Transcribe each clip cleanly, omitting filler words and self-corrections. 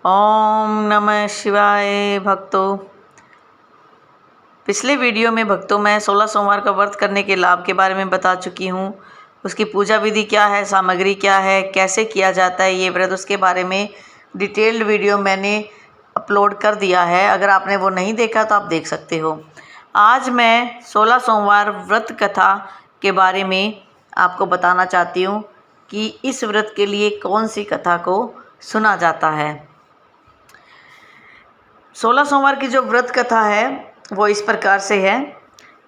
ओम नमः शिवाय। भक्तों, पिछले वीडियो में मैं 16 सोमवार का व्रत करने के लाभ के बारे में बता चुकी हूँ। उसकी पूजा विधि क्या है, सामग्री क्या है, कैसे किया जाता है ये व्रत, उसके बारे में डिटेल्ड वीडियो मैंने अपलोड कर दिया है। अगर आपने वो नहीं देखा तो आप देख सकते हो। आज मैं 16 सोमवार व्रत कथा के बारे में आपको बताना चाहती हूँ कि इस व्रत के लिए कौन सी कथा को सुना जाता है। 16 सोमवार की जो व्रत कथा है वो इस प्रकार से है।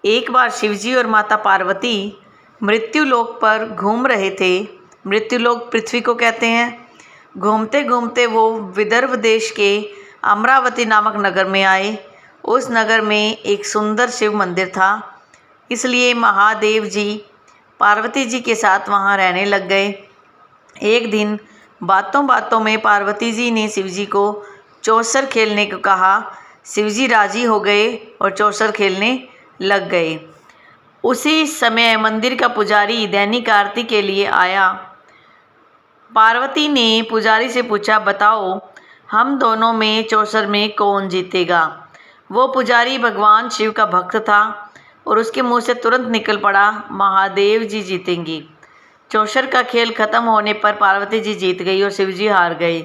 एक बार शिवजी और माता पार्वती मृत्युलोक पर घूम रहे थे। मृत्युलोक पृथ्वी को कहते हैं। घूमते घूमते वो विदर्भ देश के अमरावती नामक नगर में आए। उस नगर में एक सुंदर शिव मंदिर था, इसलिए महादेव जी पार्वती जी के साथ वहाँ रहने लग गए। एक दिन बातों बातों में पार्वती जी ने शिवजी को चौसर खेलने को कहा। शिवजी राजी हो गए और चौसर खेलने लग गए। उसी समय मंदिर का पुजारी दैनिक आरती के लिए आया। पार्वती ने पुजारी से पूछा, बताओ हम दोनों में चौसर में कौन जीतेगा। वो पुजारी भगवान शिव का भक्त था और उसके मुंह से तुरंत निकल पड़ा, महादेव जी जीतेंगे। चौसर का खेल खत्म होने पर पार्वती जी जीत गई और शिवजी हार गए।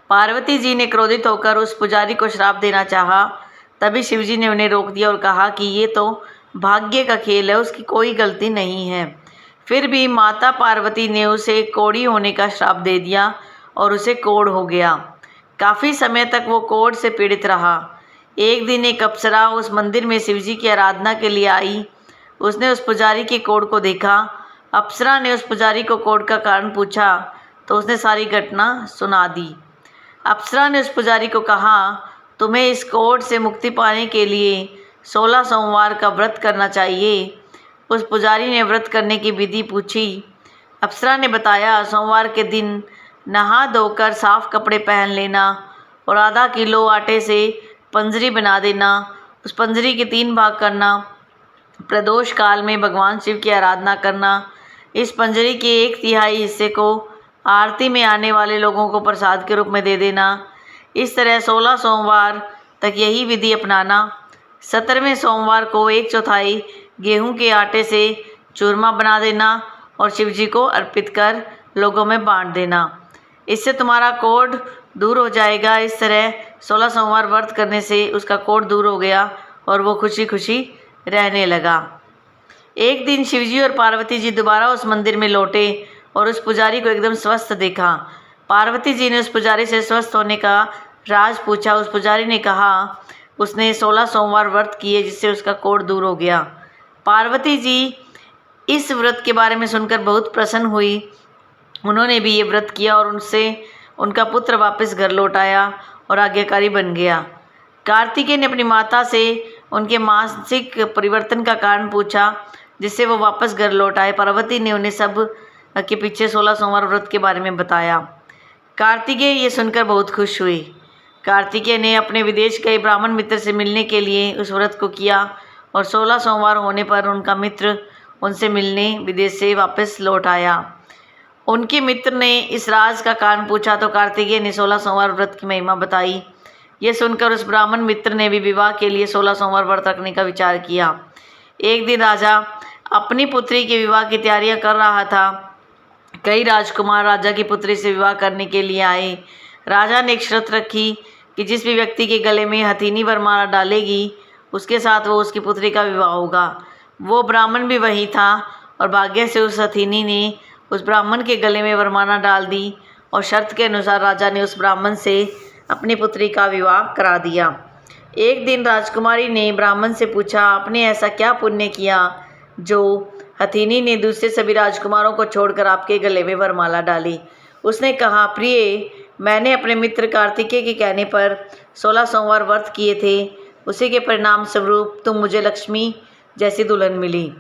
पार्वती जी ने क्रोधित होकर उस पुजारी को श्राप देना चाहा। तभी शिवजी ने उन्हें रोक दिया और कहा कि ये तो भाग्य का खेल है, उसकी कोई गलती नहीं है। फिर भी माता पार्वती ने उसे कोढ़ी होने का श्राप दे दिया और उसे कोढ़ हो गया। काफ़ी समय तक वो कोढ़ से पीड़ित रहा। एक दिन एक अप्सरा उस मंदिर में शिवजी की आराधना के लिए आई। उसने उस पुजारी के कोढ़ को देखा। अप्सरा ने उस पुजारी को कोढ़ का कारण पूछा तो उसने सारी घटना सुना दी। अप्सरा ने उस पुजारी को कहा, तुम्हें इस कोढ़ से मुक्ति पाने के लिए 16 सोमवार का व्रत करना चाहिए। उस पुजारी ने व्रत करने की विधि पूछी। अप्सरा ने बताया, सोमवार के दिन नहा धोकर साफ कपड़े पहन लेना और आधा किलो आटे से पंजरी बना देना। उस पंजरी के 3 भाग करना। प्रदोष काल में भगवान शिव की आराधना करना। इस पंजरी के 1/3 हिस्से को आरती में आने वाले लोगों को प्रसाद के रूप में दे देना। इस तरह 16 सोमवार तक यही विधि अपनाना। 17वें सोमवार को 1/4 गेहूं के आटे से चूरमा बना देना और शिवजी को अर्पित कर लोगों में बांट देना। इससे तुम्हारा कोढ़ दूर हो जाएगा। इस तरह 16 सोमवार व्रत करने से उसका कोढ़ दूर हो गया और वो खुशी खुशी रहने लगा। एक दिन शिवजी और पार्वती जी दोबारा उस मंदिर में लौटे और उस पुजारी को एकदम स्वस्थ देखा। पार्वती जी ने उस पुजारी से स्वस्थ होने का राज पूछा। उस पुजारी ने कहा उसने 16 सोमवार व्रत किए जिससे उसका कोढ़ दूर हो गया। पार्वती जी इस व्रत के बारे में सुनकर बहुत प्रसन्न हुई। उन्होंने भी ये व्रत किया और उनसे उनका पुत्र वापस घर लौट आया और आज्ञाकारी बन गया। कार्तिकेय ने अपनी माता से उनके मानसिक परिवर्तन का कारण पूछा जिससे वो वापस घर लौट आए। पार्वती ने उन्हें सब के पीछे 16 सोमवार व्रत के बारे में बताया। कार्तिकेय ये सुनकर बहुत खुश हुई। कार्तिकेय ने अपने विदेश गए ब्राह्मण मित्र से मिलने के लिए उस व्रत को किया और 16 सोमवार होने पर उनका मित्र उनसे मिलने विदेश से वापस लौट आया। उनके मित्र ने इस राज का कारण पूछा तो कार्तिकेय ने 16 सोमवार व्रत की महिमा बताई। ये सुनकर उस ब्राह्मण मित्र ने भी विवाह के लिए 16 सोमवार व्रत रखने का विचार किया। एक दिन राजा अपनी पुत्री के विवाह की तैयारियां कर रहा था। कई राजकुमार राजा की पुत्री से विवाह करने के लिए आए। राजा ने एक शर्त रखी कि जिस भी व्यक्ति के गले में हथीनी वरमाला डालेगी उसके साथ वो उसकी पुत्री का विवाह होगा। वो ब्राह्मण भी वही था और भाग्य से उस हथीनी ने उस ब्राह्मण के गले में वरमाला डाल दी और शर्त के अनुसार राजा ने उस ब्राह्मण से अपनी पुत्री का विवाह करा दिया। एक दिन राजकुमारी ने ब्राह्मण से पूछा, आपने ऐसा क्या पुण्य किया जो हथीनी ने दूसरे सभी राजकुमारों को छोड़कर आपके गले में वरमाला डाली। उसने कहा, प्रिय, मैंने अपने मित्र कार्तिकेय के कहने पर 16 सोमवार व्रत किए थे। उसी के परिणाम स्वरूप तुम मुझे लक्ष्मी जैसी दुल्हन मिली।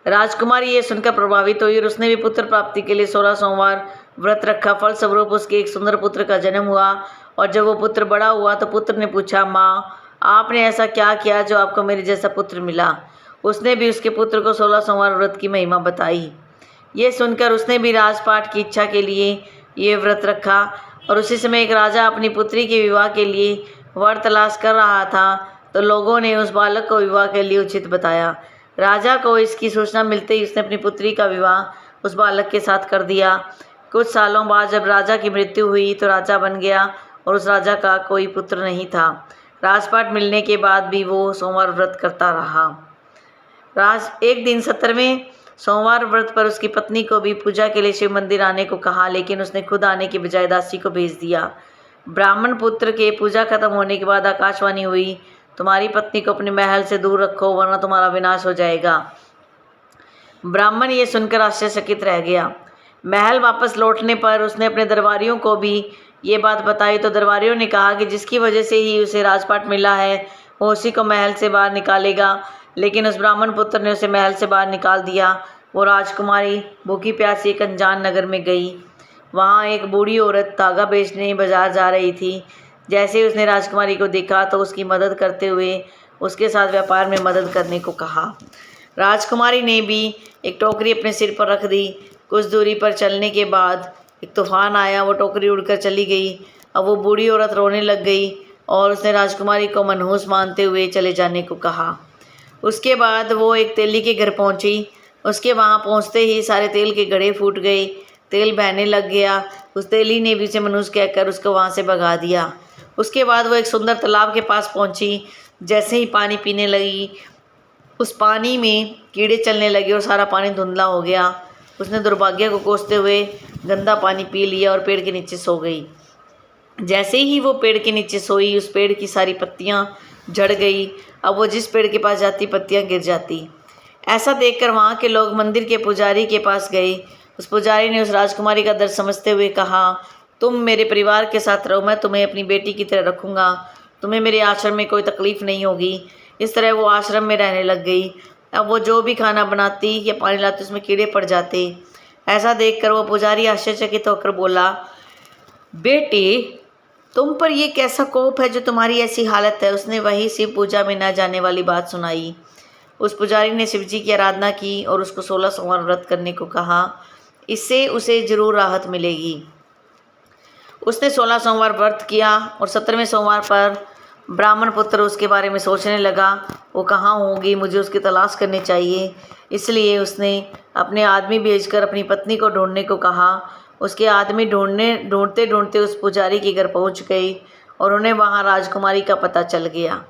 राजकुमारी ये सुनकर प्रभावित हुई और उसने भी पुत्र प्राप्ति के लिए 16 सोमवार व्रत रखा। फलस्वरूप उसके एक सुंदर पुत्र का जन्म हुआ और जब वो पुत्र बड़ा हुआ तो पुत्र ने पूछा, माँ, आपने ऐसा क्या किया जो आपको मेरे जैसा पुत्र मिला। उसने भी उसके पुत्र को 16 सोमवार व्रत की महिमा बताई। ये सुनकर उसने भी राजपाट की इच्छा के लिए ये व्रत रखा और उसी समय एक राजा अपनी पुत्री के विवाह के लिए वर तलाश कर रहा था, तो लोगों ने उस बालक को विवाह के लिए उचित बताया। राजा को इसकी सूचना मिलते ही उसने अपनी पुत्री का विवाह उस बालक के साथ कर दिया। कुछ सालों बाद जब राजा की मृत्यु हुई तो राजा बन गया और उस राजा का कोई पुत्र नहीं था। राजपाट मिलने के बाद भी वो सोमवार व्रत करता रहा। एक दिन 17वें सोमवार व्रत पर उसकी पत्नी को भी पूजा के लिए शिव मंदिर आने को कहा, लेकिन उसने खुद आने के बजाय दासी को भेज दिया। ब्राह्मण पुत्र के पूजा खत्म होने के बाद आकाशवाणी हुई, तुम्हारी पत्नी को अपने महल से दूर रखो वरना तुम्हारा विनाश हो जाएगा। ब्राह्मण ये सुनकर आश्चर्यचकित रह गया। महल वापस लौटने पर उसने अपने दरबारियों को भी ये बात बताई, तो दरबारियों ने कहा कि जिसकी वजह से ही उसे राजपाट मिला है वो उसी को महल से बाहर निकालेगा। लेकिन उस ब्राह्मण पुत्र ने उसे महल से बाहर निकाल दिया। वो राजकुमारी भूखी प्यासी एक अनजान नगर में गई। वहाँ एक बूढ़ी औरत धागा बेचने बाजार जा रही थी। जैसे ही उसने राजकुमारी को देखा तो उसकी मदद करते हुए उसके साथ व्यापार में मदद करने को कहा। राजकुमारी ने भी एक टोकरी अपने सिर पर रख दी। कुछ दूरी पर चलने के बाद एक तूफान आया, वो टोकरी उड़कर चली गई। अब वो बूढ़ी औरत रोने लग गई और उसने राजकुमारी को मनहूस मानते हुए चले जाने को कहा। उसके बाद वो एक तेली के घर पहुंची। उसके वहाँ पहुंचते ही सारे तेल के घड़े फूट गए, तेल बहने लग गया। उस तेली ने भी उसे मनहूस कहकर उसको वहाँ से भगा दिया। उसके बाद वो एक सुंदर तालाब के पास पहुंची। जैसे ही पानी पीने लगी, उस पानी में कीड़े चलने लगे और सारा पानी धुंधला हो गया। उसने दुर्भाग्य को कोसते हुए गंदा पानी पी लिया और पेड़ के नीचे सो गई। जैसे ही वो पेड़ के नीचे सोई, उस पेड़ की सारी पत्तियां झड़ गई। अब वो जिस पेड़ के पास जाती पत्तियां गिर जाती। ऐसा देखकर वहाँ के लोग मंदिर के पुजारी के पास गए। उस पुजारी ने उस राजकुमारी का दर्द समझते हुए कहा, तुम मेरे परिवार के साथ रहो, मैं तुम्हें अपनी बेटी की तरह रखूँगा, तुम्हें मेरे आश्रम में कोई तकलीफ़ नहीं होगी। इस तरह वो आश्रम में रहने लग गई। अब वो जो भी खाना बनाती या पानी लाती उसमें कीड़े पड़ जाते। ऐसा देखकर वो पुजारी आश्चर्यचकित होकर बोला, बेटे तुम पर ये कैसा कोप है जो तुम्हारी ऐसी हालत है। उसने वही शिव पूजा में न जाने वाली बात सुनाई। उस पुजारी ने शिव जी की आराधना की और उसको 16 सोमवार व्रत करने को कहा, इससे उसे ज़रूर राहत मिलेगी। उसने 16 सोमवार व्रत किया और 17वें सोमवार पर ब्राह्मण पुत्र उसके बारे में सोचने लगा, वो कहाँ होगी, मुझे उसकी तलाश करनी चाहिए। इसलिए उसने अपने आदमी भेजकर अपनी पत्नी को ढूंढने को कहा। उसके आदमी ढूंढते ढूंढते उस पुजारी के घर पहुंच गए और उन्हें वहां राजकुमारी का पता चल गया।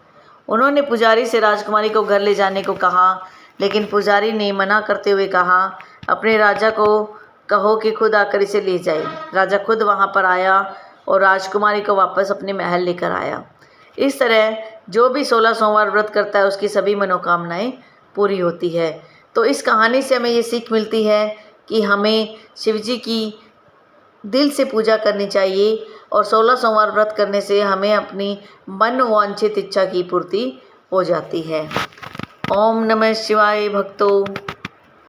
उन्होंने पुजारी से राजकुमारी को घर ले जाने को कहा, लेकिन पुजारी ने मना करते हुए कहा, अपने राजा को कहो कि खुद आकर इसे ले जाए। राजा खुद वहां पर आया और राजकुमारी को वापस अपने महल लेकर आया। इस तरह जो भी 16 सोमवार व्रत करता है उसकी सभी मनोकामनाएं पूरी होती है। तो इस कहानी से हमें ये सीख मिलती है कि हमें शिवजी की दिल से पूजा करनी चाहिए और 16 सोमवार व्रत करने से हमें अपनी मन वांछित इच्छा की पूर्ति हो जाती है। ओम नमः शिवाय भक्तों।